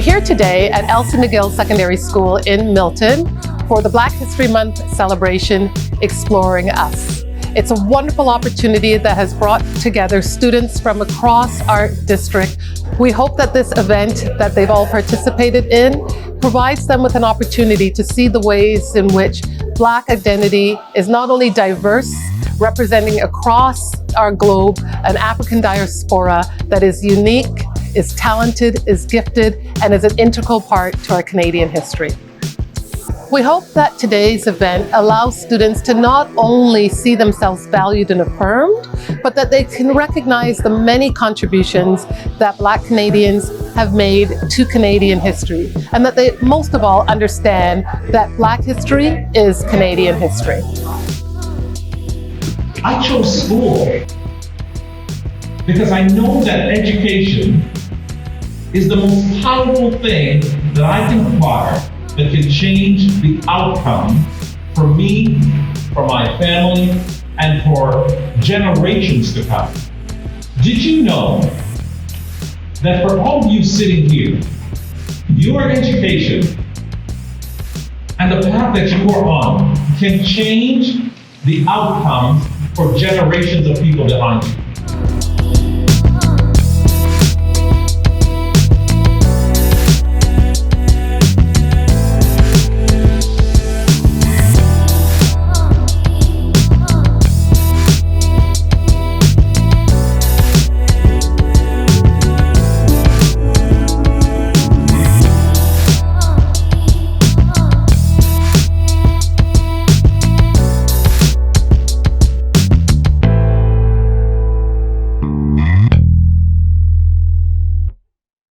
here today at Elsie McGill Secondary School in Milton for the Black History Month celebration, Exploring Us. It's a wonderful opportunity that has brought together students from across our district. We hope that this event that they've all participated in provides them with an opportunity to see the ways in which Black identity is not only diverse, representing across our globe an African diaspora that is unique, is talented, is gifted, and is an integral part to our Canadian history. We hope that today's event allows students to not only see themselves valued and affirmed, but that they can recognize the many contributions that Black Canadians have made to Canadian history, and that they most of all understand that Black history is Canadian history. I chose school because I know that education is the most powerful thing that I can acquire that can change the outcome for me, for my family, and for generations to come. Did you know that for all of you sitting here, your education and the path that you are on can change the outcomes for generations of people behind you?